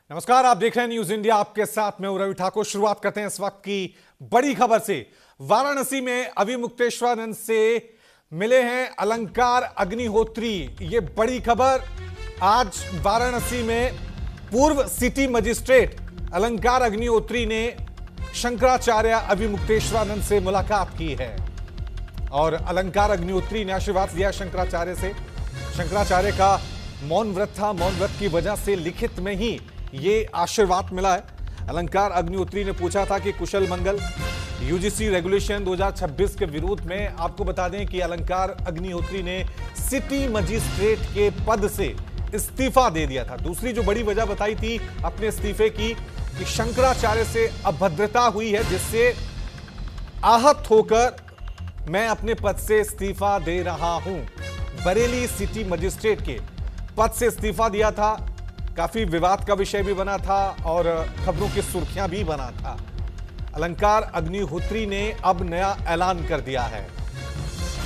नमस्कार, आप देख रहे हैं न्यूज इंडिया। आपके साथ मैं रवि ठाकुर। शुरुआत करते हैं इस वक्त की बड़ी खबर से। वाराणसी में अभिमुक्तेश्वरानंद से मिले हैं अलंकार अग्निहोत्री। ये बड़ी खबर। आज वाराणसी में पूर्व सिटी मजिस्ट्रेट अलंकार अग्निहोत्री ने शंकराचार्य अभिमुक्तेश्वरानंद से मुलाकात की है और अलंकार अग्निहोत्री ने आशीर्वाद लिया शंकराचार्य से। शंकराचार्य का मौन व्रत था, मौन व्रत की वजह से लिखित में ही ये आशीर्वाद मिला है। अलंकार अग्निहोत्री ने पूछा था कि कुशल मंगल। यूजीसी रेगुलेशन 2026 के विरोध में आपको बता दें कि अलंकार अग्निहोत्री ने सिटी मजिस्ट्रेट के पद से इस्तीफा दे दिया था। दूसरी जो बड़ी वजह बताई थी अपने इस्तीफे की कि शंकराचार्य से अभद्रता हुई है, जिससे आहत होकर मैं अपने पद से इस्तीफा दे रहा हूं। बरेली सिटी मजिस्ट्रेट के पद से इस्तीफा दिया था। काफी विवाद का विषय भी बना था और खबरों की सुर्खियां भी बना था। अलंकार अग्निहोत्री ने अब नया ऐलान कर दिया है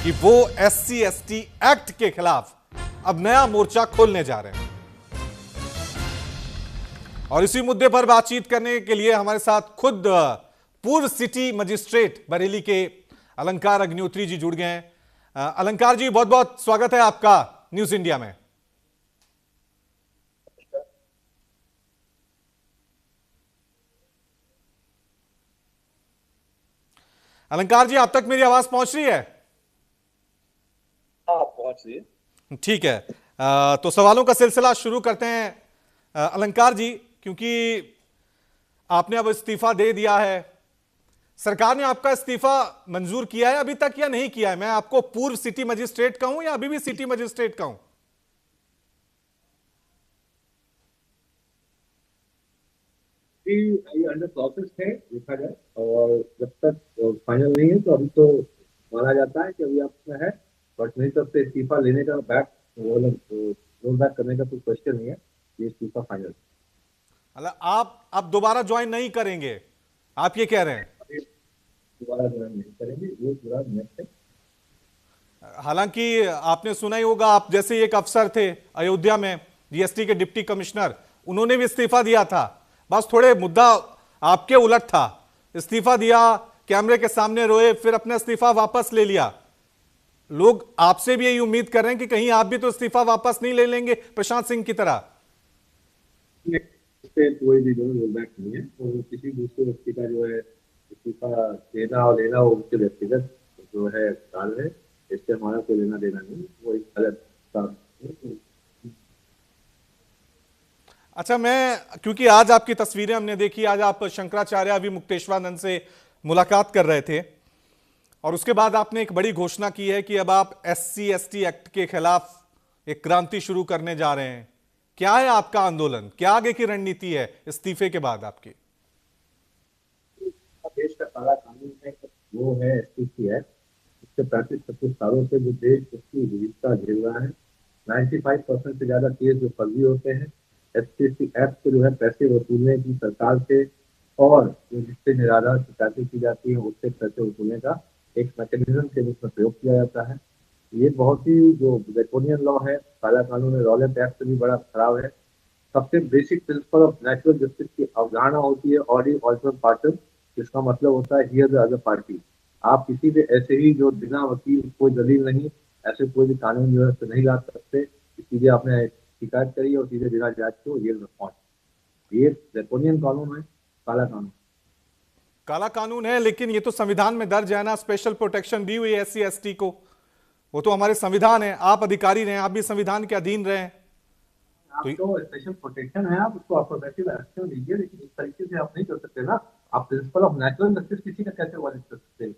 कि वो एससी एसटी एक्ट के खिलाफ अब नया मोर्चा खोलने जा रहे हैं। और इसी मुद्दे पर बातचीत करने के लिए हमारे साथ खुद पूर्व सिटी मजिस्ट्रेट बरेली के अलंकार अग्निहोत्री जी जुड़ गए हैं। अलंकार जी, बहुत बहुत स्वागत है आपका न्यूज इंडिया में। अलंकार जी, आप तक मेरी आवाज पहुंच रही है? हाँ, पहुंच रही है। ठीक है। तो सवालों का सिलसिला शुरू करते हैं अलंकार जी, क्योंकि आपने अब इस्तीफा दे दिया है। सरकार ने आपका इस्तीफा मंजूर किया है अभी तक या नहीं किया है? मैं आपको पूर्व सिटी मजिस्ट्रेट कहूं या अभी भी सिटी मजिस्ट्रेट कहूं? ये अंडर प्रोसेस है, देखा जाए। और जब तक फाइनल नहीं है तो अभी तो माना जाता है कि अभी आपका है, बट मेरी तरफ से इस्तीफा लेने का रोल बैक करने का कोई क्वेश्चन नहीं है। ये इस्तीफा फाइनल। मतलब आप अब दोबारा ज्वाइन नहीं करेंगे, आप ये कह रहे हैं? अभी दोबारा ज्वाइन नहीं करेंगे, ये पूरा नेक्स्ट है। हालांकि आपने सुना ही होगा, आप जैसे एक अफसर थे अयोध्या में, जीएसटी के डिप्टी कमिश्नर, उन्होंने भी इस्तीफा दिया था। बस थोड़े मुद्दा आपके उलट था। इस्तीफा दिया, कैमरे के सामने रोए, फिर अपना इस्तीफा वापस ले लिया। लोग आपसे भी यही उम्मीद कर रहे हैं कि कहीं आप भी तो इस्तीफा वापस नहीं ले लेंगे प्रशांत सिंह की तरह। इस पे कोई भी जो रोल बैक नहीं है, और किसी दूसरे व्यक्ति का जो है इस्तीफा देना और लेना वो उनके व्यक्तिगत जो है कार्य है। इससे हमारा कोई लेना देना नहीं, वो एक गलत काम है। अच्छा, मैं क्योंकि आज आपकी तस्वीरें हमने देखी, आज आप शंकराचार्य अभिमुक्तेश्वरानंद से मुलाकात कर रहे थे और उसके बाद आपने एक बड़ी घोषणा की है कि अब आप एससी एसटी एक्ट के खिलाफ एक क्रांति शुरू करने जा रहे हैं। क्या है आपका आंदोलन? क्या आगे की रणनीति है इस्तीफे के बाद आपकी? देश का काला कानून है, वो है एसटीसी एक्ट। पिछले 35-36 सालों से जो देश उसकी विविधता झेल रहा है। 95% से ज्यादा केस जो फर्जी होते हैं। एसटीसी एक्ट को जो है पैसे वसूलने की सरकार से और जो जिससे निराधार शिकायतें की जाती है उससे पैसे वसूलने का एक मैकेनिज्म के रूप में प्रयोग किया जाता है। ये बहुत ही जो ड्रैकोनियन लॉ है, काला कानून है, रॉलेट एक्ट से भी बड़ा खराब है। सबसे basic principle of natural justice की अवधारणा होती है ऑडी ऑल्टरनेट पार्टन, जिसका मतलब होता है हियर द अदर पार्टी। आप किसी भी ऐसे ही जो बिना वकील कोई दलील नहीं, ऐसे कोई भी कानून जो है नहीं ला सकते। सीधे आपने शिकायत करी और सीधे बिना जांच के ये रिस्पॉन्स। ये ड्रैकोनियन कानून है, काला कानून। काला कानून है, लेकिन ये तो संविधान में दर्ज है ना, स्पेशल प्रोटेक्शन दी हुई है एससी एसटी को। वो तो हमारे संविधान है। आप अधिकारी रहे, आप भी संविधान के अधीन रहे। आपको स्पेशल प्रोटेक्शन है, आप उसको अफर्मेटिव एक्शन लीजिए, लेकिन इस तरीके से आप नहीं कर सकते ना। आप प्रिंसिपल ऑफ नेचुरल जस्टिस किसी का कैसे वायलेट कर सकते हैं?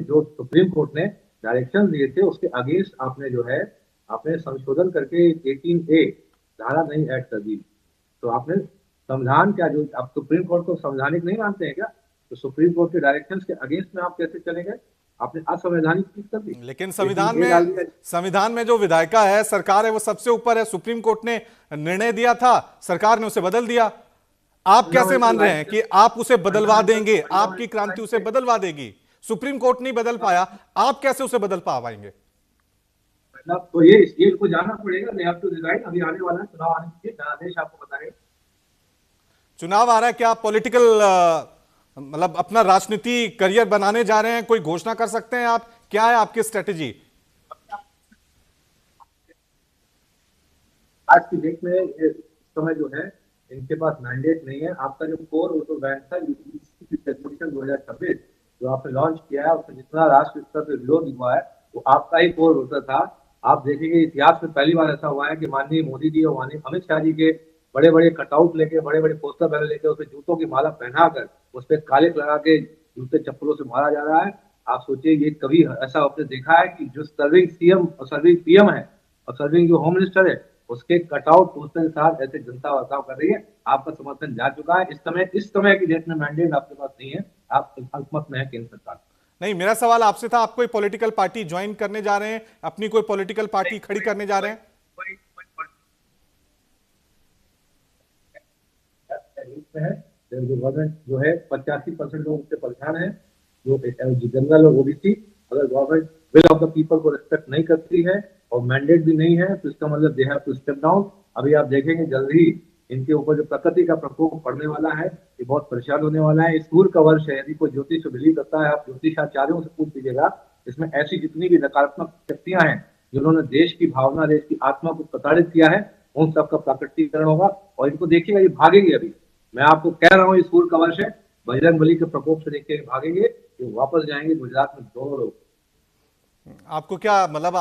जो सुप्रीम कोर्ट ने डायरेक्शन दिए थे उसके अगेंस्ट आपने जो है आपने संशोधन करके 18A धारा नहीं ऐड कर दी। तो आपने संविधान क्या, जो आप सुप्रीम कोर्ट को संवैधानिक नहीं मानते हैं क्या? तो सुप्रीम कोर्ट के डायरेक्शंस के अगेंस्ट में आप कैसे चलेंगे? आपने असंवैधानिक चीज कर दी। लेकिन संविधान में जो विधायिका है, सरकार है, वो सबसे ऊपर है। सुप्रीम कोर्ट ने निर्णय दिया था, सरकार ने उसे बदल दिया। आप कैसे मान रहे हैं कि आप उसे बदलवा देंगे? आपकी क्रांति उसे बदलवा देगी? सुप्रीम कोर्ट नहीं बदल पाया, आप कैसे उसे बदल पाएंगे? मतलब तो ये इनको जाना पड़ेगा। They have to decide. अभी आने वाला है चुनाव, आने के जनादेश आपको बताएगा। चुनाव आ रहा है, क्या आप पॉलिटिकल मतलब अपना राजनीति करियर बनाने जा रहे हैं? कोई घोषणा कर सकते हैं आप? क्या है आपकी स्ट्रेटेजी? आज की डेट में इस समय जो है इनके पास मैंडेट नहीं है। आपका जो कोर वोटर बैंक था यूपीसी की रेजोल्यूशन 2026 जो आपने लॉन्च किया है उसमें जितना राष्ट्र स्तर पर विरोध हुआ है वो आपका ही कोर वोटर था। आप देखेंगे इतिहास में पहली बार ऐसा हुआ है कि माननीय मोदी जी और माननीय अमित शाह जी के बड़े बड़े कटआउट लेके बड़े बड़े पोस्टर बैनर लेके उसपे जूतों की माला पहनाकर उस पर काले लगा के जूते चप्पलों से मारा जा रहा है। आप सोचिए ये कभी ऐसा आपने देखा है कि जो सर्विंग सीएम और सर्विंग पीएम है और सर्विंग जो होम मिनिस्टर है उसके कटआउट पोस्टर के साथ ऐसे जनता बर्ताव कर रही है। आपका समर्थन जा चुका है। इस समय की डेट में मैंडेट आपके पास नहीं है। आप अल्पमत में है केंद्र सरकार। नहीं, मेरा सवाल आपसे था, आप कोई पॉलिटिकल पार्टी ज्वाइन करने जा रहे हैं? अपनी कोई पॉलिटिकल पार्टी खड़ी करने जा रहे हैं? में है जो गवर्नमेंट जो है 85% लोग उससे परेशान है। जो जनरल और ओबीसी अगर government will of the people को रिस्पेक्ट नहीं करती है और मैंडेट भी नहीं है तो इसका मतलब they have to step down. अभी आप देखेंगे जल्द ही इनके ऊपर जो प्रकृति का प्रकोप पड़ने वाला है ये बहुत परेशान होने वाला है। स्कूल का वर्ष है, यदि कोई ज्योतिष बिलीव करता है आप ज्योतिषाचार्यों से पूछ लीजिएगा इसमें ऐसी जितनी भी नकारात्मक शक्तियां हैं जिन्होंने देश की भावना देश की आत्मा को प्रताड़ित किया है उन सबका प्राकृतिकरण होगा और इनको देखिएगा ये भागेंगे। अभी मैं आपको कह रहा हूँ ये स्कूल का वर्ष है। बजरंग बली के प्रकोप से देखते भागेंगे ये वापस जाएंगे गुजरात में दोनों लोग। आपको क्या मतलब,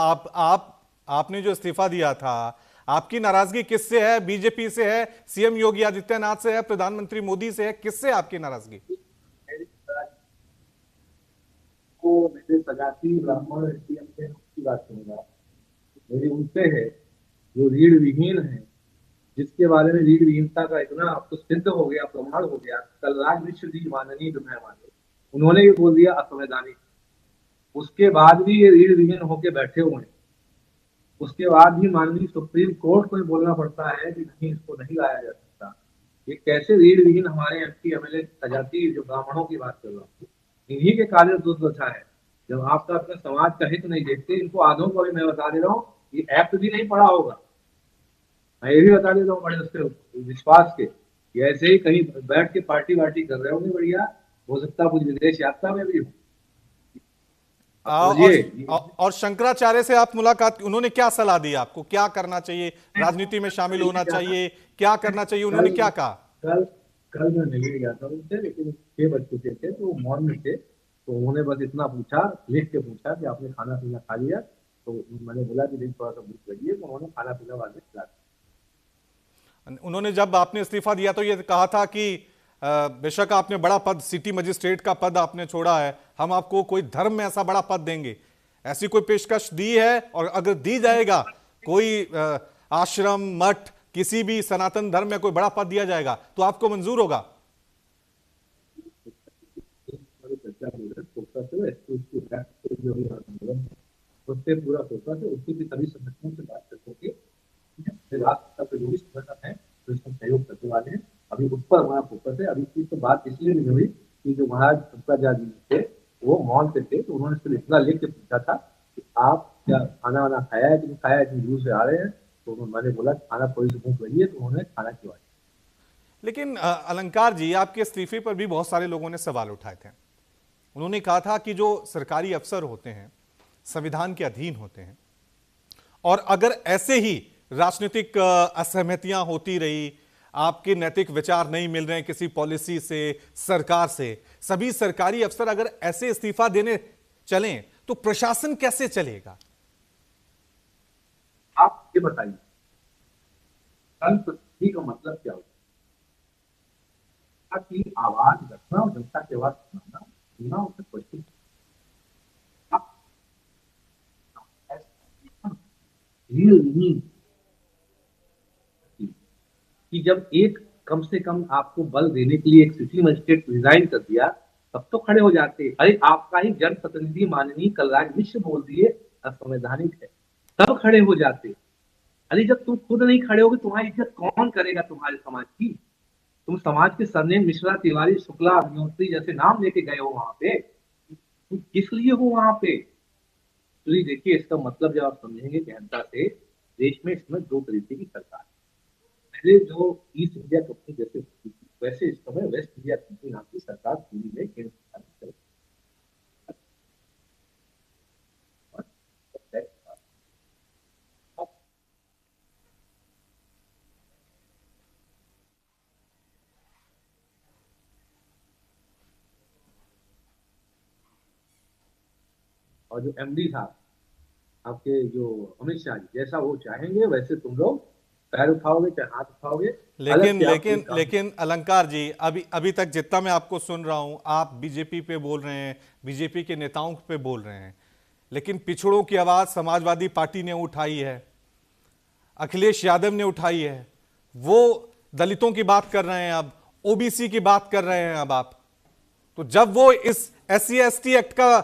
आपने जो इस्तीफा दिया था, आपकी नाराजगी किससे है? बीजेपी से है, सीएम योगी आदित्यनाथ से है, प्रधानमंत्री मोदी से है? किससे आपकी नाराजगी? को मेरे सजाती ब्राह्मण सीएम से की बात करूंगा मेरी उनसे है जो रीढ़ विहीन है जिसके बारे में रीढ़ विहीनता का इतना अब तो सिद्ध हो गया प्रमाण हो गया। कलराज मिश्र जी माननीय जो है हमारे उन्होंने भी बोल दिया असंवैधानिक। उसके बाद भी ये रीढ़ विहीन होके बैठे हुए हैं। उसके बाद भी माननीय सुप्रीम कोर्ट को बोलना पड़ता है कि नहीं इसको नहीं लाया जा सकता। ये कैसे रीढ़ विहीन हमारे एमपी एमएलए सजाती जो ब्राह्मणों की बात कर रहा हूँ इन्हीं के कार्य दुर्दशा है। जब आपका अपने समाज का हित नहीं देखते इनको आधों को भी मैं बता दे रहा हूँ ये एक्ट भी नहीं पढ़ा होगा। मैं ये भी बता देता हूँ बड़े उसके विश्वास के ये ऐसे ही कहीं बैठ के पार्टी वार्टी कर रहे होंगे बढ़िया। हो सकता है कुछ विदेश यात्रा में भी हो। और शंकराचार्य से आप मुलाकात, उन्होंने क्या सलाह दी आपको? क्या करना चाहिए? राजनीति में शामिल होना चाहिए? क्या करना चाहिए? उन्होंने क्या कहा? कल कल मैं मिलने गया था उनसे लेकिन 6 बज चुके थे तो मॉर्न में थे तो उन्होंने बस इतना पूछा लिख के पूछा कि आपने खाना पीना खा लिया। तो मैंने बोला कि नहीं थोड़ा सा भूख लगी है तो उन्होंने खाना पीना बाद में खिला दिया। उन्होंने जब आपने इस्तीफा दिया तो ये कहा था कि बेशक आपने बड़ा पद, सिटी मजिस्ट्रेट का पद आपने छोड़ा है, हम आपको कोई धर्म में ऐसा बड़ा पद देंगे। ऐसी कोई पेशकश दी है? और अगर दी जाएगा कोई आश्रम मठ किसी भी सनातन धर्म में कोई बड़ा पद दिया जाएगा तो आपको मंजूर होगा? उससे पूरा फोकस है उसकी भी सभी संगठनों से बात करके राष्ट्र का जो भी संगठन है तो इसमें सहयोग करने वाले हैं। अभी उस पर हमारा फोकस है। अभी की तो बात इसलिए नहीं हुई कि जो महाराज शंकराचार्य जी थे वो मौन से थे तो उन्होंने सिर्फ इतना लिख के पूछा था कि आप क्या खाना वाना खाया है कि नहीं खाया है, इतनी दूर से आ रहे हैं। तो मैंने बोला खाना थोड़ी सी भूख लगी है तो उन्होंने खाना खिलवाया। लेकिन अलंकार जी, आपके इस्तीफे पर भी बहुत सारे लोगों ने सवाल उठाए थे। उन्होंने कहा था कि जो सरकारी अफसर होते हैं संविधान के अधीन होते हैं और अगर ऐसे ही राजनीतिक असहमतियां होती रही, आपके नैतिक विचार नहीं मिल रहे हैं किसी पॉलिसी से, सरकार से, सभी सरकारी अफसर अगर ऐसे इस्तीफा देने चलें तो प्रशासन कैसे चलेगा? आप ये बताइए संतुष्टि का मतलब क्या होता है? कि आवाज रखना और जनता की आवाज सुनाना सुनना उसे क्वेश्चन कि जब एक कम से कम आपको बल देने के लिए एक सिटी मजिस्ट्रेट रिजाइन कर दिया तब तो खड़े हो जाते। अरे आपका ही जनप्रतिनिधि माननीय कलराज मिश्र बोल दिए असंवैधानिक है तब खड़े हो जाते। अरे जब तुम खुद नहीं खड़े होगे तुम्हारी इज्जत कौन करेगा तुम्हारे समाज की? तुम समाज के सरनेम मिश्रा तिवारी शुक्ला अग्निहोत्री जैसे नाम लेके गए हो वहां पे, तुम किस लिए हो वहां पे? तो ये देखिए इसका मतलब जब आप समझेंगे गहनता से देश में इसमें दो तरीके की सरकार है। पहले जो ईस्ट इंडिया कंपनी जैसे होती थी, वैसे इस समय वेस्ट इंडिया कंपनी नाम की सरकार पूरी में केंद्र सरकार की तरफ से। और जो एमडी था आपके, जो अमित शाह जी, जैसा वो चाहेंगे वैसे तुम लोग पैर उठाओगे चाहे हाथ उठाओगे। अलग लेकिन से आप कोई लेकिन काम लेकिन अलंकार जी, अभी अभी तक जितना मैं आपको सुन रहा हूं, आप बीजेपी पे बोल रहे हैं, बीजेपी के नेताओं पे बोल रहे हैं, लेकिन पिछड़ों की आवाज समाजवादी पार्टी ने उठाई है, अखिलेश यादव ने उठाई है, वो दलितों की बात कर रहे हैं, अब ओबीसी की बात कर रहे हैं। अब आप तो जब वो इस SC/ST एक्ट का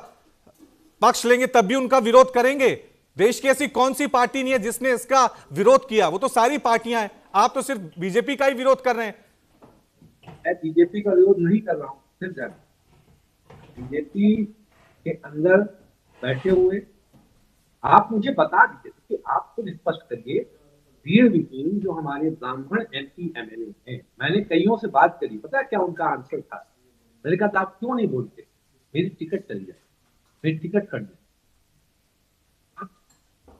पक्ष लेंगे तब भी उनका विरोध करेंगे। देश की ऐसी कौन सी पार्टी नहीं है जिसने इसका विरोध किया? वो तो सारी पार्टियां हैं, आप तो सिर्फ बीजेपी का ही विरोध कर रहे हैं। मैं बीजेपी का विरोध नहीं कर रहा हूँ, सिर्फ बीजेपी के अंदर बैठे हुए आप मुझे बता दीजिए कि आप खुद स्पष्ट करिए। भीड़ विहीन जो हमारे ब्राह्मण MP MLA हैं, मैंने कईयों से बात करी, पता है क्या उनका आंसर था? मैंने कहा था आप क्यों नहीं बोलते, मेरी टिकट चली जाए, मेरी टिकट कट जाए।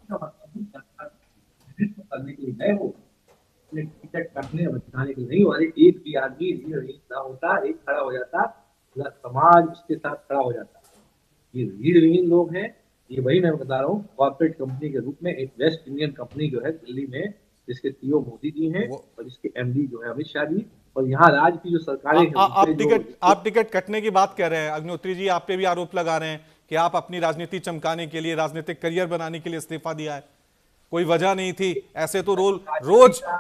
करने के लिए गए हो, टिकट काटने और बचाने के लिए नहीं, वाले एक भी आदमी ना होता, एक खड़ा हो जाता, पूरा समाज उसके साथ खड़ा हो जाता। ये रीढ़विहीन लोग हैं। ये वही मैं बता रहा हूँ, कॉर्पोरेट कंपनी के रूप में एक वेस्ट इंडियन कंपनी जो है दिल्ली में, जिसके CEO मोदी जी हैं और इसके MD जो है अमित शाह जी, और यहाँ राज्य की जो सरकारें हैं आप टिकट कटने की बात कर रहे हैं। अग्निहोत्री जी, आप पे भी आरोप लगा रहे हैं कि आप अपनी राजनीति चमकाने के लिए, राजनीतिक करियर बनाने के लिए इस्तीफा दिया है। कोई वजह नहीं थी। ऐसे तो रोज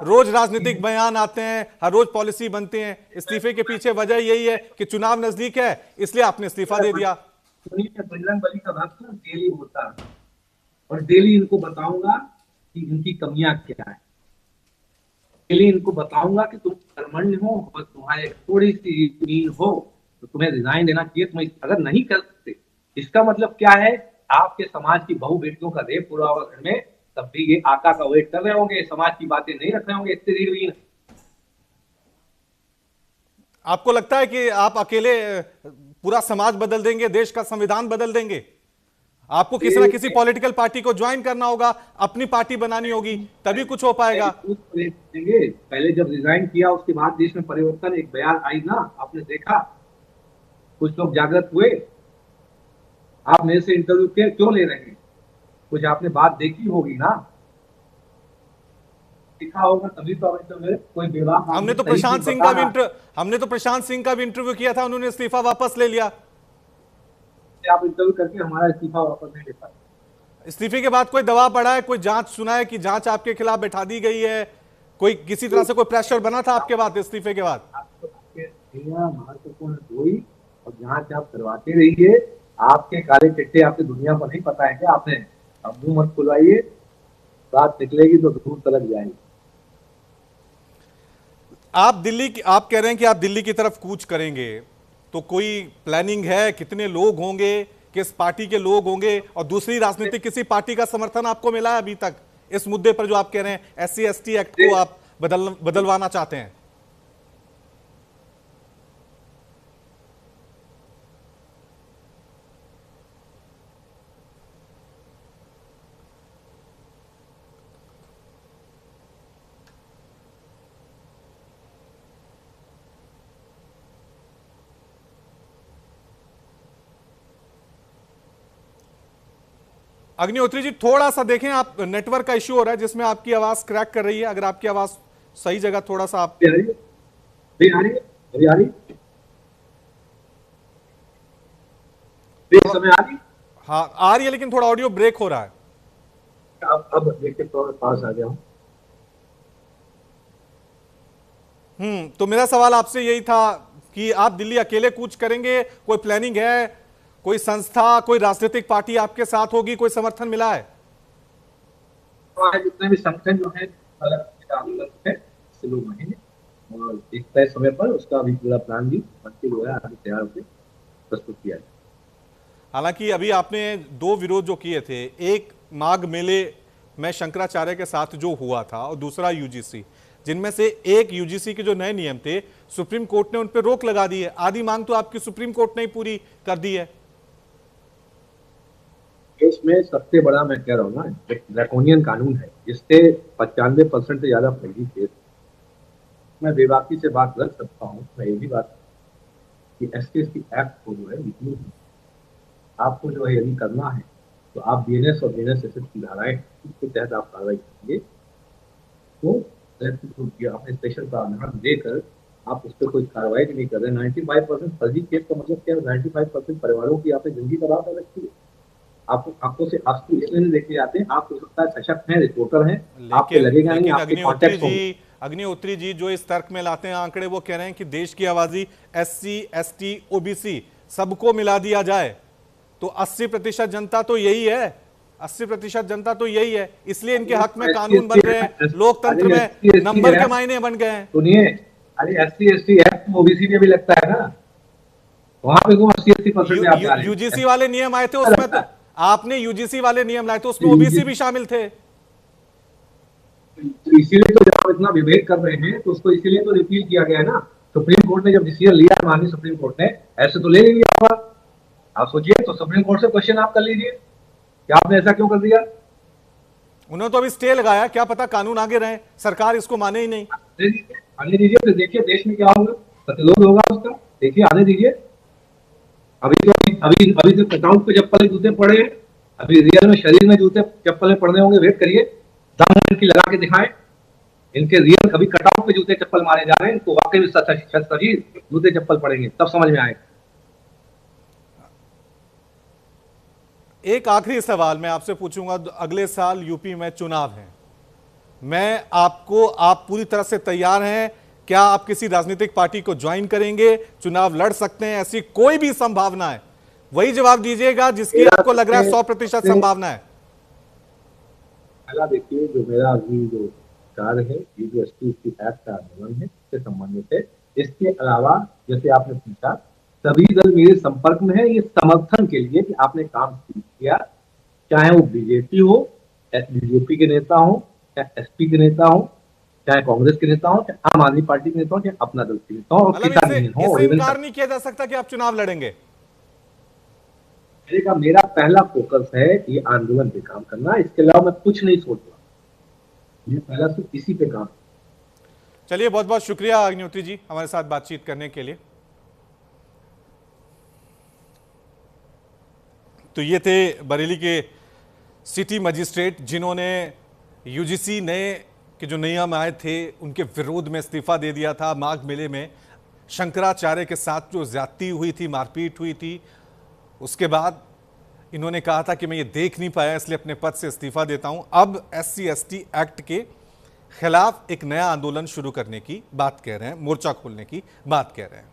रोज राजनीतिक बयान आते हैं, हर रोज पॉलिसी बनते हैं। इस्तीफे के पीछे वजह यही है कि चुनाव नजदीक है, इसलिए आपने इस्तीफा दे दिया। बजरंग बली का भक्त डेली होता है और डेली इनको बताऊंगा कि इनकी कमियां क्या है। डेली इनको बताऊंगा कि तुम कर्मण्य हो और तुम्हारे थोड़ी सी जमीन हो तो तुम्हें रिजाइन देना चाहिए। तुम अगर नहीं कर सकते, इसका मतलब क्या है? आपके समाज की बहु बेटियों का रेप पूरा हुआ घर में, तब भी ये आका का वेट कर रहे होंगे, समाज की बातें नहीं रख रहे होंगे। इतने रीढ़। आपको लगता है कि आप अकेले पूरा समाज बदल देंगे, देश का संविधान बदल देंगे? आपको किसी ना किसी पॉलिटिकल पार्टी को ज्वाइन करना होगा, अपनी पार्टी बनानी होगी, तभी कुछ हो पाएगा। पहले जब रिजाइन किया उसके बाद देश में परिवर्तन, एक बयान आई ना, आपने देखा, कुछ लोग जागृत हुए। आप मेरे से इंटरव्यू क्यों ले रहे हैं? कुछ आपने बात देखी होगी ना, दिखा होगा, तभी तो कोई विवाह। हमने तो प्रशांत सिंह का भी इंटरव्यू किया था, उन्होंने इस्तीफा वापस ले लिया। आप इंटरव्यू करके हमारा इस्तीफा वापस नहीं ले पाए। इस्तीफे के बाद कोई दबाव पड़ा है? कोई जांच सुना है कि जांच आपके खिलाफ बैठा दी गई है? कोई किसी तरह से कोई प्रेशर बना था आपके बाद, इस्तीफे के बाद? महत्वपूर्ण हुई और जांच आप करवाते रहिए। आपके काले चिट्टे आपकी दुनिया को नहीं पता है क्या? आपने अब मुंह मत खुलवाइए, बात निकलेगी तो दूर तलक जाएगी। आप कह रहे हैं कि आप दिल्ली की तरफ कूच करेंगे, तो कोई प्लानिंग है? कितने लोग होंगे, किस पार्टी के लोग होंगे, और दूसरी राजनीतिक किसी पार्टी का समर्थन आपको मिला है अभी तक इस मुद्दे पर जो आप कह रहे हैं SC/ST एक्ट को आप बदलवाना चाहते हैं? अग्निहोत्री जी, थोड़ा सा देखें, आप नेटवर्क का इश्यू हो रहा है जिसमें आपकी आवाज क्रैक कर रही है। अगर आपकी आवाज सही जगह, थोड़ा सा आप समय आ रही? हाँ आ रही है, लेकिन थोड़ा ऑडियो ब्रेक हो रहा है। अब देखिए, तो पास आ गया हूं। तो मेरा सवाल आपसे यही था कि आप दिल्ली अकेले कूच करेंगे? कोई प्लानिंग है? कोई संस्था, कोई राजनीतिक पार्टी आपके साथ होगी? कोई समर्थन मिला है? जितने भी संगठन जो है महीने और एक तय समय पर उसका भी पूरा प्लान भी बनके जो है आगे तैयार होकर प्रस्तुत किया जाए। हालांकि अभी आपने 2 विरोध जो किए थे, एक माघ मेले में शंकराचार्य के साथ जो हुआ था और दूसरा UGC, जिनमें से एक यूजीसी के जो नए नियम थे, सुप्रीम कोर्ट ने उन पर रोक लगा दी है। आधी मांग तो आपकी सुप्रीम कोर्ट ने ही पूरी कर दी है। देश में सबसे बड़ा, मैं कह रहा हूँ ना, एक ड्रैकोनियन कानून है जिससे 95% से ज्यादा फर्जी केस। मैं बेबाकी से बात रख सकता हूँ, मैं ये भी बात कि SC/ST एक्ट को जो है आपको जो है यदि करना है तो आप BNS और BNSS की धाराएं इसके तहत आप कार्रवाई कीजिए। तो आपने स्पेशल प्रावधान देकर आप उस पर कोई कार्रवाई भी नहीं कर रहे। 95% फर्जी केस का मतलब क्या है? 95% परिवारों की आपने जिंदगी तबाह कर रखी है। आपको से आपको इसलिए नहीं देखे जाते, आप हो सकता है सशक्त हैं, रिपोर्टर हैं, आपको लगेगा नहीं, आपके कॉन्टेक्ट होंगे। अग्निहोत्री जी जो इस तर्क में लाते हैं आंकड़े, वो कह रहे हैं कि देश की आबादी SC, ST, OBC सबको मिला दिया जाए तो 80% जनता तो यही है, 80% जनता तो यही है, इसलिए इनके हक में कानून बन रहे हैं, लोकतंत्र में नंबर के मायने बन गए हैं। सुनिए, अरे SC/ST एक्ट OBC में भी लगता है ना, वहां पे क्यों 80% में आप जा रहे हैं? यूजीसी वाले नियम आए थे उसमें तो आपने यूजीसी वाले नियम लाए थे, उसमें OBC भी शामिल थे। इसीलिए तो जब आप इतना विभेद कर रहे हैं तो उसको इसीलिए तो रिपील किया गया है ना। सुप्रीम कोर्ट ने जब डिसीजन लिया, माननीय सुप्रीम कोर्ट ने, ऐसे तो ले लिया होगा। आप सोचिए, तो सुप्रीम कोर्ट से क्वेश्चन आप कर लीजिए कि आपने ऐसा क्यों कर दिया। उन्होंने तो अभी स्टे लगाया, क्या पता कानून आगे रहे, सरकार इसको माने ही नहीं। आने दीजिए, फिर देखिए देश में क्या होगा, प्रतिरोध होगा उसका, देखिए आने दीजिए। अभी तो कटआउट पे चप्पल जूते पड़े हैं, अभी रियल में शरीर में जूते चप्पल पड़ने होंगे। वेट करिए, दम इनकी लगा के दिखाएं, इनके रियल अभी कटआउट पे जूते चप्पल मारे जा रहे हैं, तो वाकई में शरीर जूते चप्पल पड़ेंगे, तब समझ में आएगा। एक आखिरी सवाल मैं आपसे पूछूंगा, अगले साल यूपी में चुनाव है, आप पूरी तरह से तैयार हैं? क्या आप किसी राजनीतिक पार्टी को ज्वाइन करेंगे? चुनाव लड़ सकते हैं? ऐसी कोई भी संभावना है? वही जवाब दीजिएगा जिसकी आपको लग रहा है 100% संभावना है। पहला देखिए, जो मेरा अभी जो कार्य है, ये जो SC/ST एक्ट का आंदोलन है, इससे संबंधित है। इसके अलावा जैसे आपने पूछा, सभी दल मेरे संपर्क में है ये समर्थन के लिए कि आपने काम किया, चाहे वो बीजेपी हो, बीजेपी के नेता हो, चाहे SP के नेता हो, चाहे कांग्रेस के नेता हो, चाहे आम आदमी पार्टी के नेता हो, चाहे अपना दल के नेता हो, इससे इनकार नहीं किया जा सकता कि आप चुनाव लड़ेंगे। मेरा पहला फोकस है ये आंदोलन पे काम करना, इसके अलावा मैं कुछ नहीं सोच रहा, ये पहला सिर्फ इसी पे काम। चलिए, बहुत बहुत शुक्रिया अग्निहोत्री जी हमारे साथ बातचीत करने के लिए। तो ये थे बरेली के सिटी मजिस्ट्रेट जिन्होंने यूजीसी नए के जो नियम आए थे उनके विरोध में इस्तीफा दे दिया था। माघ मेले में शंकराचार्य के साथ जो ज्यादती हुई थी, मारपीट हुई थी, उसके बाद इन्होंने कहा था कि मैं ये देख नहीं पाया इसलिए अपने पद से इस्तीफा देता हूं। अब SC/ST एक्ट के खिलाफ एक नया आंदोलन शुरू करने की बात कह रहे हैं, मोर्चा खोलने की बात कह रहे हैं।